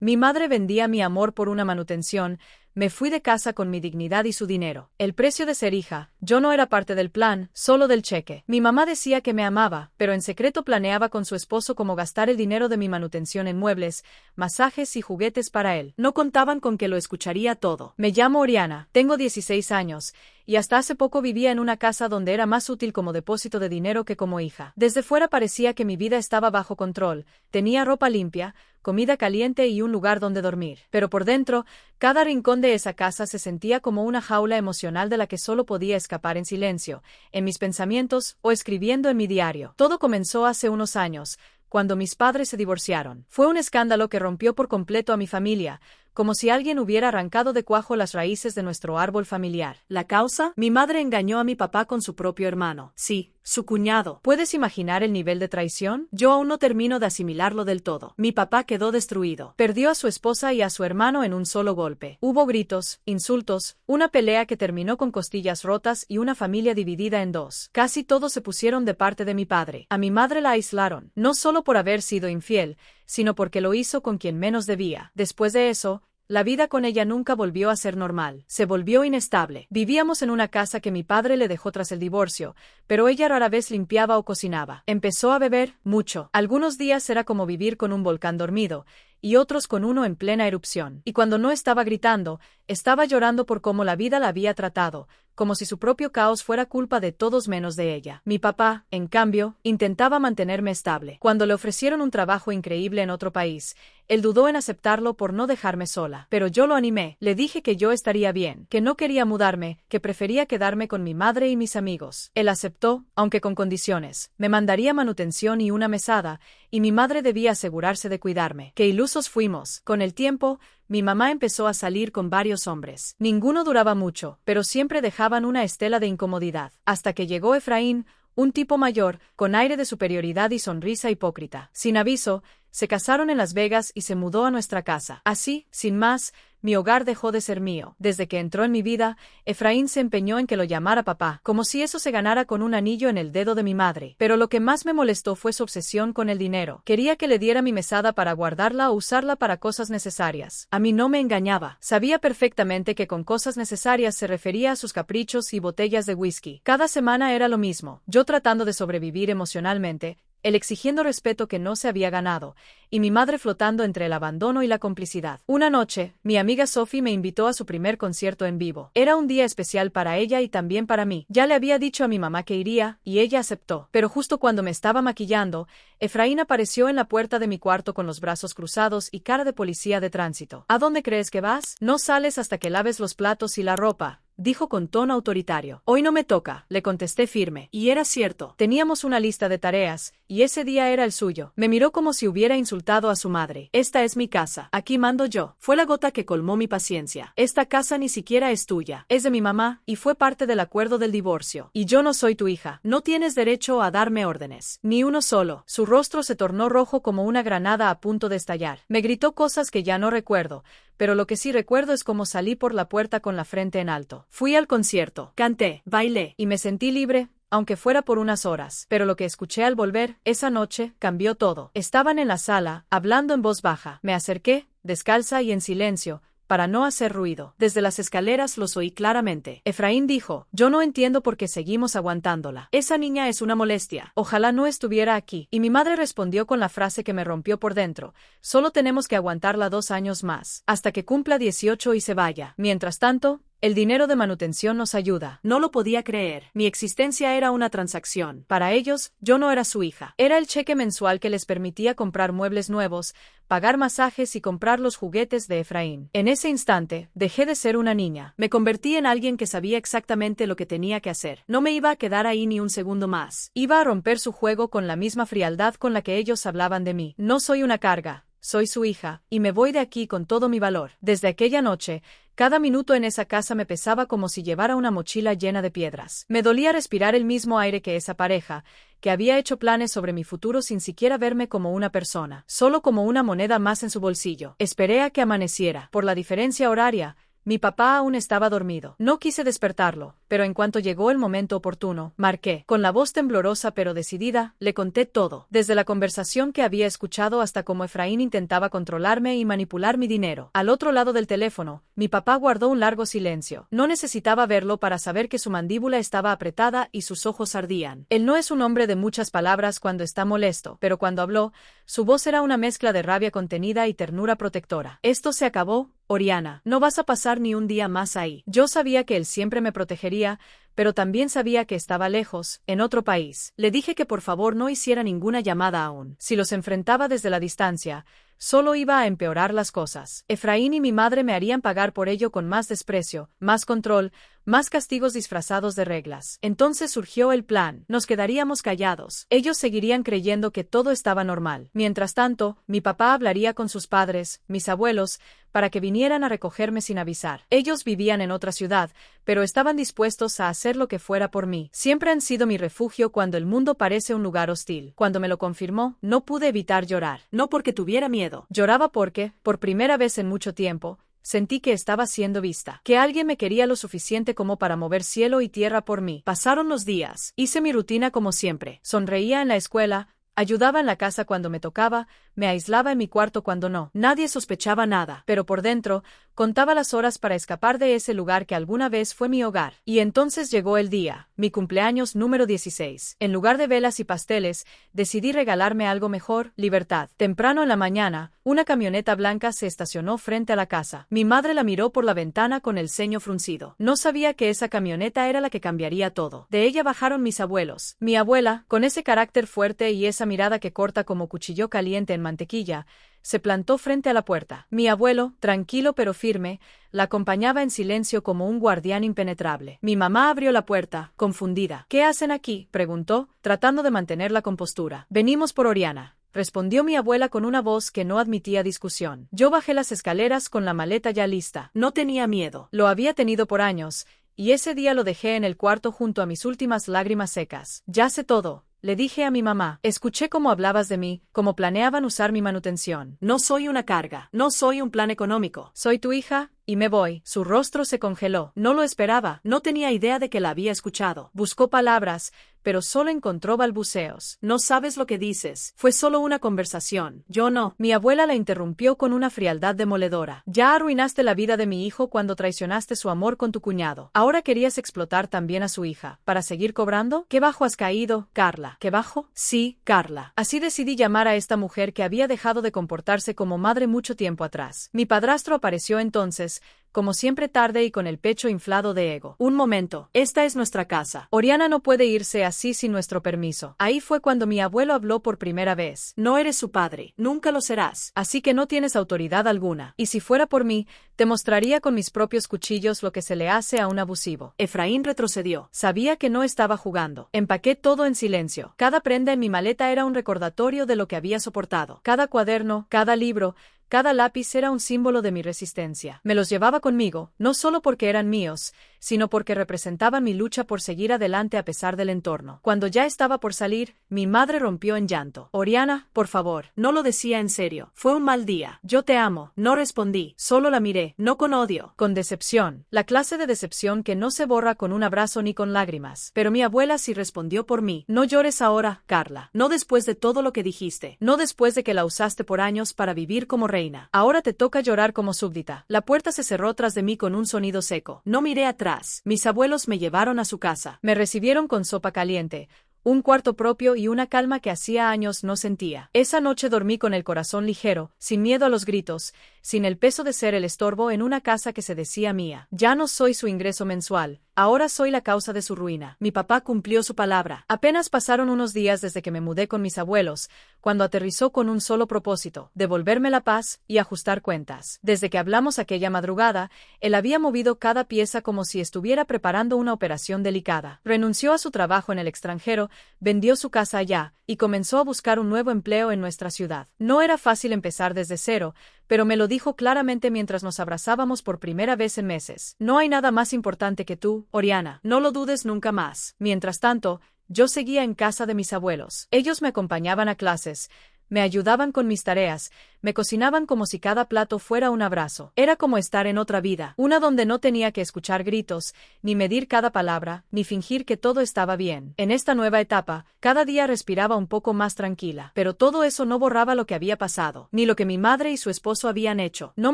Mi madre vendía mi amor por una manutención. Me fui de casa con mi dignidad y su dinero. El precio de ser hija. Yo no era parte del plan, solo del cheque. Mi mamá decía que me amaba, pero en secreto planeaba con su esposo cómo gastar el dinero de mi manutención en muebles, masajes y juguetes para él. No contaban con que lo escucharía todo. Me llamo Oriana, tengo 16 años, y hasta hace poco vivía en una casa donde era más útil como depósito de dinero que como hija. Desde fuera parecía que mi vida estaba bajo control. Tenía ropa limpia, comida caliente y un lugar donde dormir. Pero por dentro, cada rincón de esa casa se sentía como una jaula emocional de la que solo podía escapar en silencio, en mis pensamientos o escribiendo en mi diario. Todo comenzó hace unos años, cuando mis padres se divorciaron. Fue un escándalo que rompió por completo a mi familia, como si alguien hubiera arrancado de cuajo las raíces de nuestro árbol familiar. ¿La causa? Mi madre engañó a mi papá con su propio hermano. Sí, su cuñado. ¿Puedes imaginar el nivel de traición? Yo aún no termino de asimilarlo del todo. Mi papá quedó destruido. Perdió a su esposa y a su hermano en un solo golpe. Hubo gritos, insultos, una pelea que terminó con costillas rotas y una familia dividida en dos. Casi todos se pusieron de parte de mi padre. A mi madre la aislaron, no solo por haber sido infiel, sino porque lo hizo con quien menos debía. Después de eso, la vida con ella nunca volvió a ser normal. Se volvió inestable. Vivíamos en una casa que mi padre le dejó tras el divorcio, pero ella rara vez limpiaba o cocinaba. Empezó a beber mucho. Algunos días era como vivir con un volcán dormido, y otros con uno en plena erupción. Y cuando no estaba gritando, estaba llorando por cómo la vida la había tratado, como si su propio caos fuera culpa de todos menos de ella. Mi papá, en cambio, intentaba mantenerme estable. Cuando le ofrecieron un trabajo increíble en otro país, él dudó en aceptarlo por no dejarme sola. Pero yo lo animé. Le dije que yo estaría bien, que no quería mudarme, que prefería quedarme con mi madre y mis amigos. Él aceptó, aunque con condiciones. Me mandaría manutención y una mesada, y mi madre debía asegurarse de cuidarme. Qué ilusos fuimos. Con el tiempo, mi mamá empezó a salir con varios hombres. Ninguno duraba mucho, pero siempre dejaban una estela de incomodidad. Hasta que llegó Efraín, un tipo mayor, con aire de superioridad y sonrisa hipócrita. Sin aviso, se casaron en Las Vegas y se mudó a nuestra casa. Así, sin más, mi hogar dejó de ser mío. Desde que entró en mi vida, Efraín se empeñó en que lo llamara papá, como si eso se ganara con un anillo en el dedo de mi madre. Pero lo que más me molestó fue su obsesión con el dinero. Quería que le diera mi mesada para guardarla o usarla para cosas necesarias. A mí no me engañaba. Sabía perfectamente que con cosas necesarias se refería a sus caprichos y botellas de whisky. Cada semana era lo mismo, yo tratando de sobrevivir emocionalmente, él exigiendo respeto que no se había ganado, y mi madre flotando entre el abandono y la complicidad. Una noche, mi amiga Sophie me invitó a su primer concierto en vivo. Era un día especial para ella y también para mí. Ya le había dicho a mi mamá que iría, y ella aceptó. Pero justo cuando me estaba maquillando, Efraín apareció en la puerta de mi cuarto con los brazos cruzados y cara de policía de tránsito. ¿A dónde crees que vas? No sales hasta que laves los platos y la ropa, dijo con tono autoritario. Hoy no me toca, le contesté firme. Y era cierto. Teníamos una lista de tareas, y ese día era el suyo. Me miró como si hubiera insultado a su madre. Esta es mi casa. Aquí mando yo. Fue la gota que colmó mi paciencia. Esta casa ni siquiera es tuya. Es de mi mamá, y fue parte del acuerdo del divorcio. Y yo no soy tu hija. No tienes derecho a darme órdenes. Ni uno solo. Su rostro se tornó rojo como una granada a punto de estallar. Me gritó cosas que ya no recuerdo, pero lo que sí recuerdo es cómo salí por la puerta con la frente en alto. Fui al concierto, canté, bailé, y me sentí libre, aunque fuera por unas horas. Pero lo que escuché al volver, esa noche, cambió todo. Estaban en la sala, hablando en voz baja. Me acerqué, descalza y en silencio, para no hacer ruido. Desde las escaleras los oí claramente. Efraín dijo, yo no entiendo por qué seguimos aguantándola. Esa niña es una molestia. Ojalá no estuviera aquí. Y mi madre respondió con la frase que me rompió por dentro. Solo tenemos que aguantarla 2 años más, hasta que cumpla 18 y se vaya. Mientras tanto, el dinero de manutención nos ayuda. No lo podía creer. Mi existencia era una transacción. Para ellos, yo no era su hija. Era el cheque mensual que les permitía comprar muebles nuevos, pagar masajes y comprar los juguetes de Efraín. En ese instante, dejé de ser una niña. Me convertí en alguien que sabía exactamente lo que tenía que hacer. No me iba a quedar ahí ni un segundo más. Iba a romper su juego con la misma frialdad con la que ellos hablaban de mí. No soy una carga. Soy su hija, y me voy de aquí con todo mi valor. Desde aquella noche, cada minuto en esa casa me pesaba como si llevara una mochila llena de piedras. Me dolía respirar el mismo aire que esa pareja, que había hecho planes sobre mi futuro sin siquiera verme como una persona, solo como una moneda más en su bolsillo. Esperé a que amaneciera. Por la diferencia horaria, Mi papá aún estaba dormido. No quise despertarlo, pero en cuanto llegó el momento oportuno, marqué. Con la voz temblorosa pero decidida, le conté todo, desde la conversación que había escuchado hasta cómo Efraín intentaba controlarme y manipular mi dinero. Al otro lado del teléfono, mi papá guardó un largo silencio. No necesitaba verlo para saber que su mandíbula estaba apretada y sus ojos ardían. Él no es un hombre de muchas palabras cuando está molesto, pero cuando habló, su voz era una mezcla de rabia contenida y ternura protectora. Esto se acabó, Oriana. No vas a pasar ni un día más ahí. Yo sabía que él siempre me protegería, pero también sabía que estaba lejos, en otro país. Le dije que por favor no hiciera ninguna llamada aún. Si los enfrentaba desde la distancia, solo iba a empeorar las cosas. Efraín y mi madre me harían pagar por ello con más desprecio, más control, más castigos disfrazados de reglas. Entonces surgió el plan. Nos quedaríamos callados. Ellos seguirían creyendo que todo estaba normal. Mientras tanto, mi papá hablaría con sus padres, mis abuelos, para que vinieran a recogerme sin avisar. Ellos vivían en otra ciudad, pero estaban dispuestos a hacer lo que fuera por mí. Siempre han sido mi refugio cuando el mundo parece un lugar hostil. Cuando me lo confirmó, no pude evitar llorar. No porque tuviera miedo. Lloraba porque, por primera vez en mucho tiempo, sentí que estaba siendo vista, que alguien me quería lo suficiente como para mover cielo y tierra por mí. Pasaron los días. Hice mi rutina como siempre. Sonreía en la escuela, ayudaba en la casa cuando me tocaba, me aislaba en mi cuarto cuando no. Nadie sospechaba nada, pero por dentro, contaba las horas para escapar de ese lugar que alguna vez fue mi hogar. Y entonces llegó el día, mi cumpleaños número 16. En lugar de velas y pasteles, decidí regalarme algo mejor, libertad. Temprano en la mañana, una camioneta blanca se estacionó frente a la casa. Mi madre la miró por la ventana con el ceño fruncido. No sabía que esa camioneta era la que cambiaría todo. De ella bajaron mis abuelos. Mi abuela, con ese carácter fuerte y esa mirada que corta como cuchillo caliente en mantequilla, se plantó frente a la puerta. Mi abuelo, tranquilo pero firme, la acompañaba en silencio como un guardián impenetrable. Mi mamá abrió la puerta, confundida. ¿Qué hacen aquí?, preguntó, tratando de mantener la compostura. Venimos por Oriana, respondió mi abuela con una voz que no admitía discusión. Yo bajé las escaleras con la maleta ya lista. No tenía miedo. Lo había tenido por años, y ese día lo dejé en el cuarto junto a mis últimas lágrimas secas. Ya sé todo. Le dije a mi mamá, escuché cómo hablabas de mí, cómo planeaban usar mi manutención. No soy una carga, no soy un plan económico. Soy tu hija, y me voy. Su rostro se congeló. No lo esperaba, no tenía idea de que la había escuchado. Buscó palabras, pero solo encontró balbuceos. No sabes lo que dices. Fue solo una conversación. Yo no. Mi abuela la interrumpió con una frialdad demoledora. Ya arruinaste la vida de mi hijo cuando traicionaste su amor con tu cuñado. Ahora querías explotar también a su hija. ¿Para seguir cobrando? ¿Qué bajo has caído, Carla? ¿Qué bajo? Sí, Carla. Así decidí llamar a esta mujer que había dejado de comportarse como madre mucho tiempo atrás. Mi padrastro apareció entonces, como siempre tarde y con el pecho inflado de ego. Un momento. Esta es nuestra casa. Oriana no puede irse así sin nuestro permiso. Ahí fue cuando mi abuelo habló por primera vez. No eres su padre. Nunca lo serás. Así que no tienes autoridad alguna. Y si fuera por mí, te mostraría con mis propios cuchillos lo que se le hace a un abusivo. Efraín retrocedió. Sabía que no estaba jugando. Empaqué todo en silencio. Cada prenda en mi maleta era un recordatorio de lo que había soportado. Cada cuaderno, cada libro, cada lápiz era un símbolo de mi resistencia. Me los llevaba conmigo, no solo porque eran míos, sino porque representaban mi lucha por seguir adelante a pesar del entorno. Cuando ya estaba por salir, mi madre rompió en llanto. Oriana, por favor, no lo decía en serio. Fue un mal día. Yo te amo. No respondí, solo la miré, no con odio, con decepción. La clase de decepción que no se borra con un abrazo ni con lágrimas. Pero mi abuela sí respondió por mí. No llores ahora, Carla. No después de todo lo que dijiste. No después de que la usaste por años para vivir como reina. Ahora te toca llorar como súbdita. La puerta se cerró tras de mí con un sonido seco. No miré atrás. Mis abuelos me llevaron a su casa. Me recibieron con sopa caliente, un cuarto propio y una calma que hacía años no sentía. Esa noche dormí con el corazón ligero, sin miedo a los gritos, sin el peso de ser el estorbo en una casa que se decía mía. Ya no soy su ingreso mensual. Ahora soy la causa de su ruina. Mi papá cumplió su palabra. Apenas pasaron unos días desde que me mudé con mis abuelos, cuando aterrizó con un solo propósito: devolverme la paz y ajustar cuentas. Desde que hablamos aquella madrugada, él había movido cada pieza como si estuviera preparando una operación delicada. Renunció a su trabajo en el extranjero, vendió su casa allá, y comenzó a buscar un nuevo empleo en nuestra ciudad. No era fácil empezar desde cero, pero me lo dijo claramente mientras nos abrazábamos por primera vez en meses. No hay nada más importante que tú, Oriana. No lo dudes nunca más. Mientras tanto, yo seguía en casa de mis abuelos. Ellos me acompañaban a clases, me ayudaban con mis tareas, me cocinaban como si cada plato fuera un abrazo. Era como estar en otra vida, una donde no tenía que escuchar gritos, ni medir cada palabra, ni fingir que todo estaba bien. En esta nueva etapa, cada día respiraba un poco más tranquila, pero todo eso no borraba lo que había pasado, ni lo que mi madre y su esposo habían hecho. No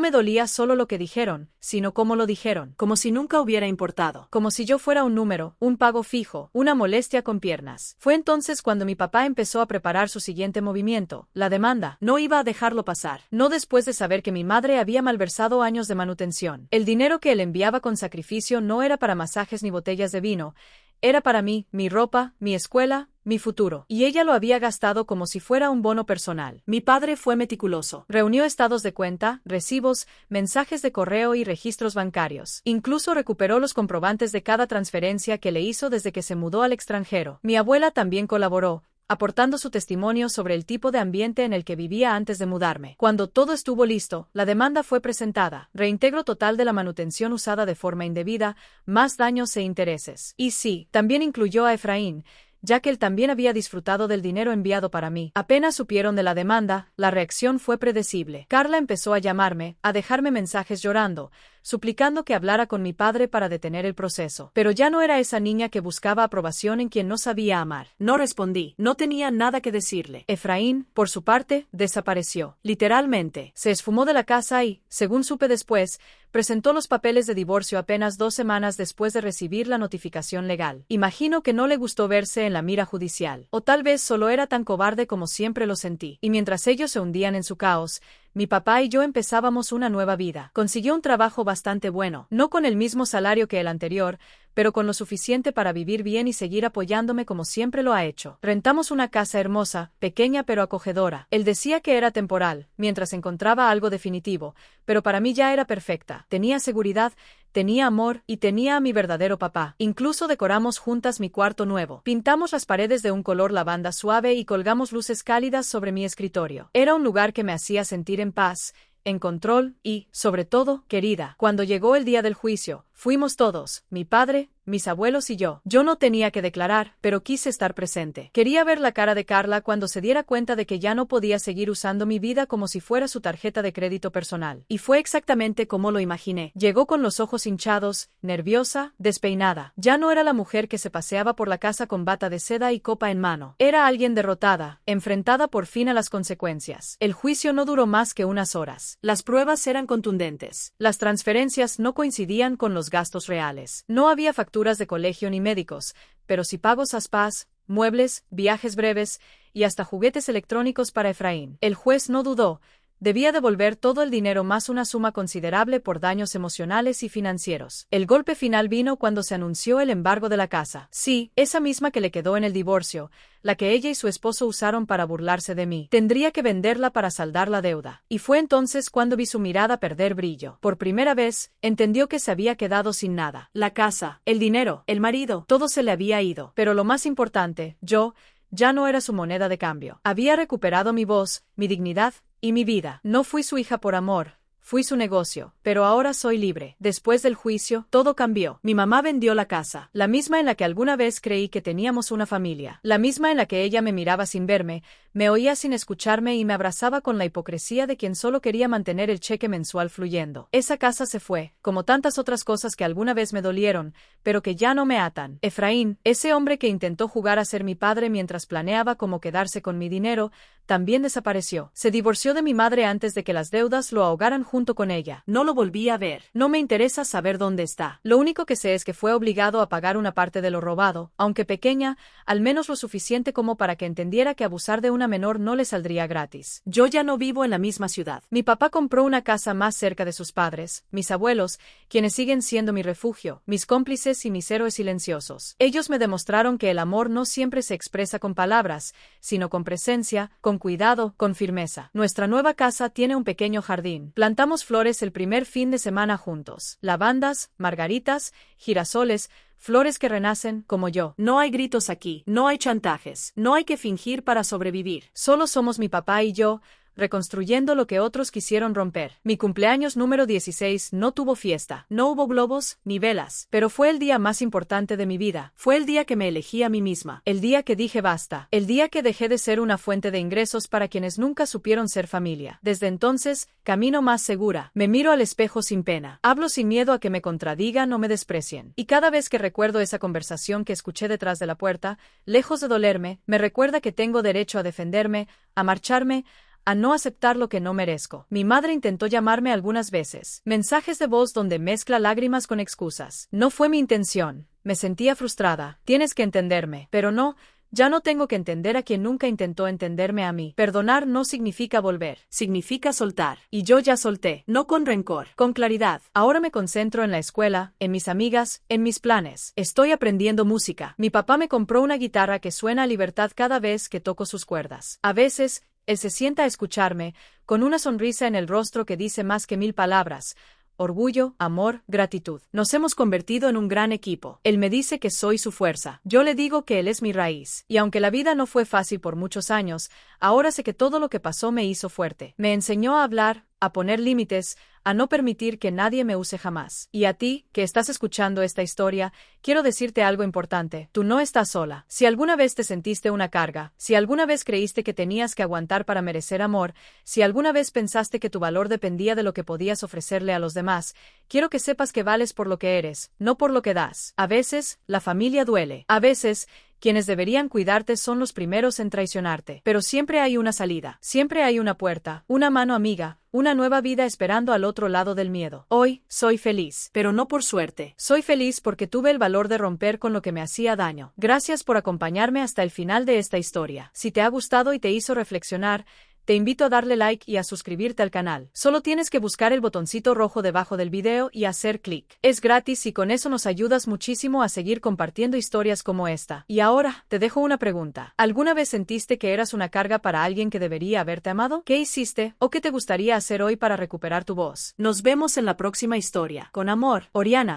me dolía solo lo que dijeron, sino cómo lo dijeron, como si nunca hubiera importado, como si yo fuera un número, un pago fijo, una molestia con piernas. Fue entonces cuando mi papá empezó a preparar su siguiente movimiento, la demanda. No iba a dejarlo pasar, no después de saber que mi madre había malversado años de manutención. El dinero que él enviaba con sacrificio no era para masajes ni botellas de vino, era para mí, mi ropa, mi escuela, mi futuro. Y ella lo había gastado como si fuera un bono personal. Mi padre fue meticuloso. Reunió estados de cuenta, recibos, mensajes de correo y registros bancarios. Incluso recuperó los comprobantes de cada transferencia que le hizo desde que se mudó al extranjero. Mi abuela también colaboró, aportando su testimonio sobre el tipo de ambiente en el que vivía antes de mudarme. Cuando todo estuvo listo, la demanda fue presentada. Reintegro total de la manutención usada de forma indebida, más daños e intereses. Y sí, también incluyó a Efraín, ya que él también había disfrutado del dinero enviado para mí. Apenas supieron de la demanda, la reacción fue predecible. Carla empezó a llamarme, a dejarme mensajes llorando, suplicando que hablara con mi padre para detener el proceso. Pero ya no era esa niña que buscaba aprobación en quien no sabía amar. No respondí, no tenía nada que decirle. Efraín, por su parte, desapareció. Literalmente, se esfumó de la casa y, según supe después, presentó los papeles de divorcio apenas 2 semanas después de recibir la notificación legal. Imagino que no le gustó verse en la mira judicial. O tal vez solo era tan cobarde como siempre lo sentí. Y mientras ellos se hundían en su caos, mi papá y yo empezábamos una nueva vida. Consiguió un trabajo bastante bueno, no con el mismo salario que el anterior, pero con lo suficiente para vivir bien y seguir apoyándome como siempre lo ha hecho. Rentamos una casa hermosa, pequeña pero acogedora. Él decía que era temporal, mientras encontraba algo definitivo, pero para mí ya era perfecta. Tenía seguridad, tenía amor y tenía a mi verdadero papá. Incluso decoramos juntas mi cuarto nuevo. Pintamos las paredes de un color lavanda suave y colgamos luces cálidas sobre mi escritorio. Era un lugar que me hacía sentir en paz, en control y, sobre todo, querida. Cuando llegó el día del juicio, fuimos todos, mi padre, mis abuelos y yo. Yo no tenía que declarar, pero quise estar presente. Quería ver la cara de Carla cuando se diera cuenta de que ya no podía seguir usando mi vida como si fuera su tarjeta de crédito personal. Y fue exactamente como lo imaginé. Llegó con los ojos hinchados, nerviosa, despeinada. Ya no era la mujer que se paseaba por la casa con bata de seda y copa en mano. Era alguien derrotada, enfrentada por fin a las consecuencias. El juicio no duró más que unas horas. Las pruebas eran contundentes. Las transferencias no coincidían con los gastos reales. No había facturas de colegio ni médicos, pero sí pagos a spas, muebles, viajes breves y hasta juguetes electrónicos para Efraín. El juez no dudó. Debía devolver todo el dinero más una suma considerable por daños emocionales y financieros. El golpe final vino cuando se anunció el embargo de la casa. Sí, esa misma que le quedó en el divorcio, la que ella y su esposo usaron para burlarse de mí. Tendría que venderla para saldar la deuda. Y fue entonces cuando vi su mirada perder brillo. Por primera vez, entendió que se había quedado sin nada. La casa, el dinero, el marido, todo se le había ido. Pero lo más importante, yo, ya no era su moneda de cambio. Había recuperado mi voz, mi dignidad y mi vida. No fui su hija por amor, fui su negocio, pero ahora soy libre. Después del juicio, todo cambió. Mi mamá vendió la casa, la misma en la que alguna vez creí que teníamos una familia, la misma en la que ella me miraba sin verme, me oía sin escucharme y me abrazaba con la hipocresía de quien solo quería mantener el cheque mensual fluyendo. Esa casa se fue, como tantas otras cosas que alguna vez me dolieron, pero que ya no me atan. Efraín, ese hombre que intentó jugar a ser mi padre mientras planeaba cómo quedarse con mi dinero, también desapareció. Se divorció de mi madre antes de que las deudas lo ahogaran junto con ella. No lo volví a ver. No me interesa saber dónde está. Lo único que sé es que fue obligado a pagar una parte de lo robado, aunque pequeña, al menos lo suficiente como para que entendiera que abusar de una menor no le saldría gratis. Yo ya no vivo en la misma ciudad. Mi papá compró una casa más cerca de sus padres, mis abuelos, quienes siguen siendo mi refugio, mis cómplices y mis héroes silenciosos. Ellos me demostraron que el amor no siempre se expresa con palabras, sino con presencia, con cuidado, con firmeza. Nuestra nueva casa tiene un pequeño jardín. Plantamos flores el primer fin de semana juntos. Lavandas, margaritas, girasoles, flores que renacen, como yo. No hay gritos aquí, no hay chantajes, no hay que fingir para sobrevivir. Solo somos mi papá y yo, reconstruyendo lo que otros quisieron romper. Mi cumpleaños número 16 no tuvo fiesta, no hubo globos, ni velas, pero fue el día más importante de mi vida. Fue el día que me elegí a mí misma, el día que dije basta, el día que dejé de ser una fuente de ingresos para quienes nunca supieron ser familia. Desde entonces, camino más segura, me miro al espejo sin pena, hablo sin miedo a que me contradigan o me desprecien. Y cada vez que recuerdo esa conversación que escuché detrás de la puerta, lejos de dolerme, me recuerda que tengo derecho a defenderme, a marcharme, a no aceptar lo que no merezco. Mi madre intentó llamarme algunas veces. Mensajes de voz donde mezcla lágrimas con excusas. No fue mi intención. Me sentía frustrada. Tienes que entenderme. Pero no, ya no tengo que entender a quien nunca intentó entenderme a mí. Perdonar no significa volver. Significa soltar. Y yo ya solté. No con rencor. Con claridad. Ahora me concentro en la escuela, en mis amigas, en mis planes. Estoy aprendiendo música. Mi papá me compró una guitarra que suena a libertad cada vez que toco sus cuerdas. A veces, él se sienta a escucharme, con una sonrisa en el rostro que dice más que 1000 palabras. Orgullo, amor, gratitud. Nos hemos convertido en un gran equipo. Él me dice que soy su fuerza. Yo le digo que él es mi raíz. Y aunque la vida no fue fácil por muchos años, ahora sé que todo lo que pasó me hizo fuerte. Me enseñó a hablar, a poner límites, a no permitir que nadie me use jamás. Y a ti, que estás escuchando esta historia, quiero decirte algo importante. Tú no estás sola. Si alguna vez te sentiste una carga, si alguna vez creíste que tenías que aguantar para merecer amor, si alguna vez pensaste que tu valor dependía de lo que podías ofrecerle a los demás, quiero que sepas que vales por lo que eres, no por lo que das. A veces, la familia duele. A veces, quienes deberían cuidarte son los primeros en traicionarte. Pero siempre hay una salida, siempre hay una puerta, una mano amiga, una nueva vida esperando al otro lado del miedo. Hoy, soy feliz, pero no por suerte. Soy feliz porque tuve el valor de romper con lo que me hacía daño. Gracias por acompañarme hasta el final de esta historia. Si te ha gustado y te hizo reflexionar, te invito a darle like y a suscribirte al canal. Solo tienes que buscar el botoncito rojo debajo del video y hacer clic. Es gratis y con eso nos ayudas muchísimo a seguir compartiendo historias como esta. Y ahora, te dejo una pregunta. ¿Alguna vez sentiste que eras una carga para alguien que debería haberte amado? ¿Qué hiciste o qué te gustaría hacer hoy para recuperar tu voz? Nos vemos en la próxima historia. Con amor, Oriana.